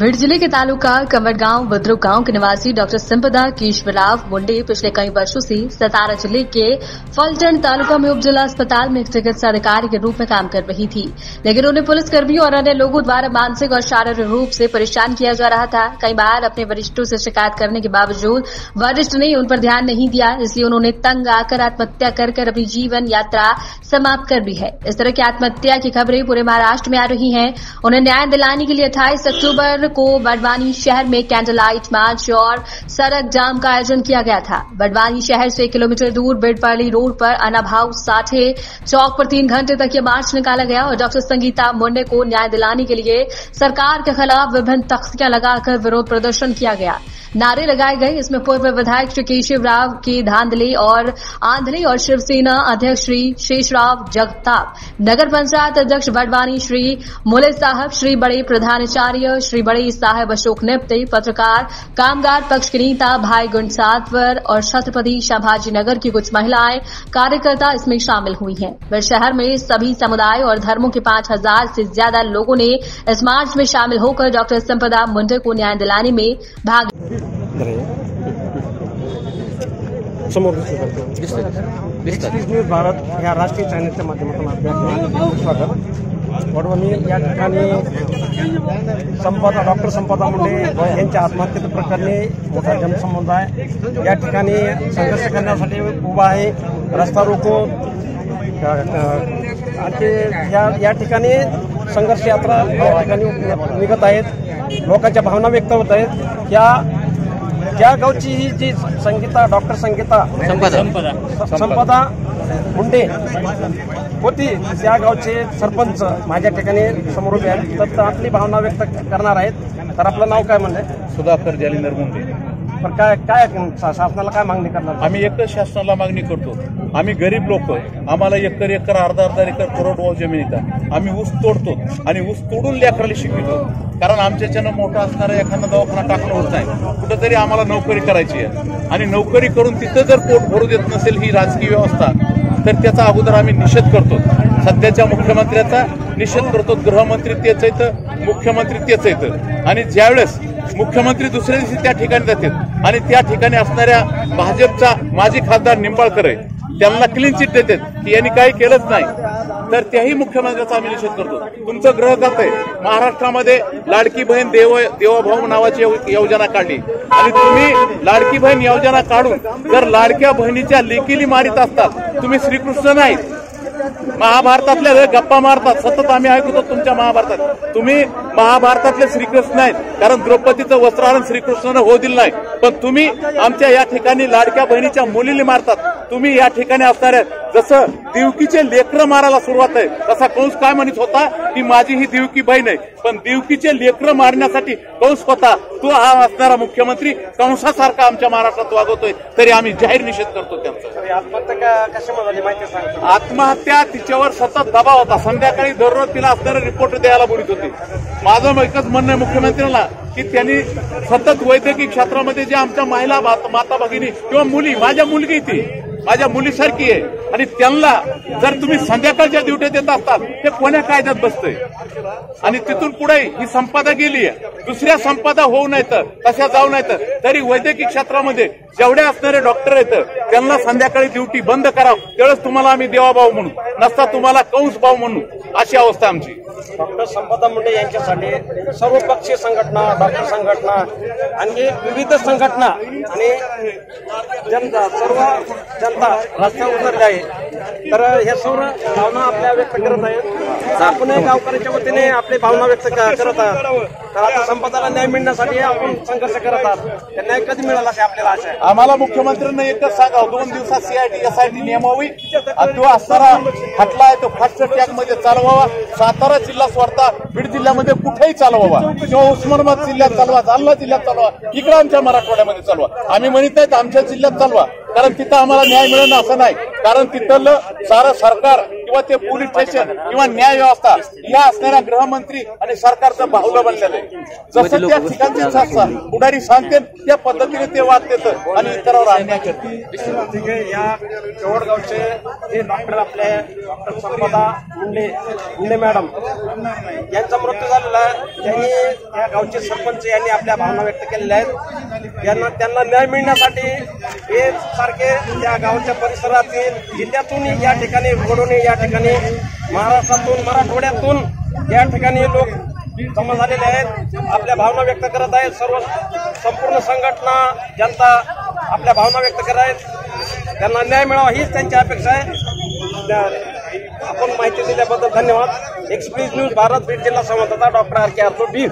भिंड जिले के तालुका कमरगांव बुद्रुक गांव के निवासी डॉक्टर संपदा केशवराव मुंडे पिछले कई वर्षों से सतारा जिले के फलटन तालुका में उप जिला अस्पताल में एक चिकित्सा अधिकारी के रूप में काम कर रही थी, लेकिन उन्हें पुलिसकर्मियों और अन्य लोगों द्वारा मानसिक और शारीरिक रूप से परेशान किया जा रहा था। कई बार अपने वरिष्ठों से शिकायत करने के बावजूद वरिष्ठ ने उन पर ध्यान नहीं दिया, इसलिए उन्होंने तंग आकर आत्महत्या कर अपनी जीवन यात्रा समाप्त कर ली है। इस तरह की आत्महत्या की खबरें पूरे महाराष्ट्र में आ रही हैं। उन्हें न्याय दिलाने के लिए 28 अक्टूबर को बड़वानी शहर में कैंडल लाइट मार्च और सड़क जाम का आयोजन किया गया था। बड़वानी शहर से 1 किलोमीटर दूर बिडपल्ली रोड पर अनाभाव साठे चौक पर 3 घंटे तक यह मार्च निकाला गया और डॉक्टर संगीता मुंडे को न्याय दिलाने के लिए सरकार के खिलाफ विभिन्न तख्तियां लगाकर विरोध प्रदर्शन किया गया, नारे लगाए गए। इसमें पूर्व विधायक श्री केशवराव की धांधली और आंधली और शिवसेना अध्यक्ष श्री शेषराव जगताप, नगर पंचायत अध्यक्ष बड़वानी श्री मुले साहब, श्री बड़े प्रधानाचार्य श्री बड़े साहब अशोक निप्ते, पत्रकार कामगार पक्ष के नेता भाई गुंडसातवर और छत्रपति संभाजी नगर की कुछ महिलाएं कार्यकर्ता इसमें शामिल हुई हैं। वह शहर में सभी समुदाय और धर्मों के 5000 से ज्यादा लोगों ने इस मार्च में शामिल होकर डॉक्टर संपदा मुंडे को न्याय दिलाने में भाग न्यूज भारत या राष्ट्रीय चॅनलच्या माध्यमातून आपल्या स्वागत। वडवणी या ठिकाणी डॉक्टर संपदा मुंडे यांच्या आत्महत्येच्या प्रकरणी मोठा जनसमुदाय या ठिकाणी संघर्ष करण्यासाठी उभा आहे। रस्ता रोको या ठिकाणी संघर्ष यात्रा या ठिकाणी निघत आहेत। लोकांच्या भावना व्यक्त होत आहेत। ज्या गावची ही जी संगीता डॉक्टर संपदा मुंडे होती त्या गावचे सरपंच माझ्या ठिकाणी समोर उभे आहेत, तर आपली भावना व्यक्त करणार आहेत। तर आपलं नाव काय म्हणलंय? सुधाकर जालिंदर मुंडे। पण काय शासनाला काय मागणी करणार? आम्ही एकच शासनाला मागणी करतो, आम्ही गरीब लोक, आम्हाला एकर अर्धा एकर करोड जमीन येतात, आम्ही ऊस तोडतो आणि ऊस तोडून लेकराला शिकवतो, कारण आमच्याच्यानं मोठा असणारा एखादा दवाखाना टाकणं होत नाही। कुठंतरी आम्हाला नोकरी करायची आहे आणि नोकरी करून तिथं जर पोट भरू देत नसेल ही राजकीय व्यवस्था, तर त्याचा अगोदर आम्ही निषेध करतो। सध्याच्या मुख्यमंत्र्याचा निषेध करतो। गृहमंत्री तेच आहेत, मुख्यमंत्री तेच आहेत, आणि ज्यावेळेस मुख्यमंत्री दुसऱ्या दिवशी त्या ठिकाणी जातात आणि त्या ठिकाणी असणाऱ्या भाजपचा माजी खासदार निंबाळकर आहे त्यांना क्लीन चिट देतात की यांनी काही केलंच नाही, तर त्याही मुख्यमंत्र्याचा आम्ही निषेध करतो। तुमचं ग्रह खातं महाराष्ट्रामध्ये लाडकी बहीण देवाभाऊ नावाची योजना काढली आणि तुम्ही लाडकी बहीण योजना काढून जर लाडक्या बहिणीच्या लेकीली मारित असतात, तुम्ही श्रीकृष्ण नाही, महाभारतातल्या गप्पा मारतात सतत आम्ही ऐकतो तुमच्या महाभारतात, तुम्ही महाभारतातले श्रीकृष्ण आहेत, कारण द्रौपदीचं वस्त्रहरण श्रीकृष्णानं होऊ दिलं नाही, पण तुम्ही आमच्या या ठिकाणी लाडक्या बहिणीच्या मुलीला मारतात। तुम्ही या ठिकाणी असणाऱ्या जसं देवकीचे लेकरं मारायला सुरुवात आहे, तसा कंस काय म्हणत होता की माझी ही देवकी बहीण आहे, पण देवकीचे लेकरं मारण्यासाठी कंस होता तो हा असणारा मुख्यमंत्री कंसासारखा आमच्या महाराष्ट्रात वागवतोय, तरी आम्ही जाहीर निषेध करतो त्यांचा। आत्महत्या कशामुळे झाली माहिती सांगा? आत्महत्या तिच्यावर सतत दबाव होता, संध्याकाळी दररोज तिला असणारे रिपोर्ट द्यायला बोलत होते। माझं एकच म्हणणं आहे मुख्यमंत्र्यांना की त्यांनी सतत वैद्यकीय क्षेत्रामध्ये जे आमच्या महिला माता भगिनी किंवा मुली, माझ्या मुलगी ती माझ्या मुलीसारखी आहे, आणि त्यांना जर तुम्ही संध्याकाळच्या ड्युटी देत असतात ते कोण्या कायद्यात बसतंय, आणि तिथून पुढे ही संपदा गेली आहे, दुसऱ्या संपदा होऊ नये तर तशा जाऊ नये तर तरी वैद्यकीय क्षेत्रामध्ये जेवढे असणारे डॉक्टर आहेत त्यांना संध्याकाळी ड्युटी बंद करावं, त्यावेळेस तुम्हाला आम्ही देवाभाऊ म्हणू, नसता तुम्हाला कंस भाऊ म्हणू, अशी अवस्था आमची। डॉक्टर संपदा मुंडे यांच्यासाठी सर्वपक्षीय संघटना, डॉक्टर संघटना आणि विविध संघटना आणि जनता, सर्व जनता रस्त्यावर उतरली आहे। तर हे सर्व भावना आपल्या व्यक्त करत आहेत। आपण गावकऱ्यांच्या वतीने आपली भावना व्यक्त करत आहात। तर आता संपदाला न्याय मिळण्यासाठी आपण संघर्ष करत आहात, त्या न्याय कधी मिळाला अशी आपल्याला आशा आहे? आम्हाला मुख्यमंत्र्यांना एकच सांगावं, 2 दिवसात CID SIT नेमावी, तो असणारा खटला आहे तो फास्ट ट्रॅक मध्ये चालवावा, सातारा जिल्हा सोडता बीड जिल्ह्यामध्ये कुठेही चालवावा, किंवा उस्मानाबाद जिल्ह्यात चालवा, जालना जिल्ह्यात चालवा, इकडे आमच्या मराठवाड्यामध्ये चालवा। आम्ही म्हणत नाहीत आमच्या जिल्ह्यात चालवा, कारण तिथं आम्हाला न्याय मिळणं असं नाही, कारण तिथलं सारं सरकार किंवा ते पोलीस स्टेशन किंवा न्याय व्यवस्था या असणाऱ्या गृहमंत्री आणि सरकारचं बाहुलं बनलेलं आहे. जसं त्या ठिकाणचे पुढारी सांगते त्या पद्धतीने ते वागतात आणि इतरांवर अन्याय करते. या चोडगावचे जे डॉक्टर आपले डॉक्टर संपदा मुंडे मॅडम यांचा मृत्यू झालेला आहे. त्यांनी या गावचे सरपंच यांनी आपल्या भावना व्यक्त केलेल्या आहेत. त्यांना न्याय मिळण्यासाठी हे सारखे या गावच्या परिसरातील जिल्ह्यातून या ठिकाणी वडोणे या ठिकाणी महाराष्ट्रातून मराठवाड्यातून या ठिकाणी लोक जमा झालेले आहेत. आपल्या भावना व्यक्त करत आहेत. संपूर्ण संघटना जनता आपल्या भावना व्यक्त करत आहेत. त्यांना न्याय मिळावा हीच त्यांची अपेक्षा आहे. आपण माहिती दिल्याबद्दल धन्यवाद. एक्सप्रेस न्यूज भारत बीड जिल्हा संवाददाता डॉक्टर आर के आरतो बीड.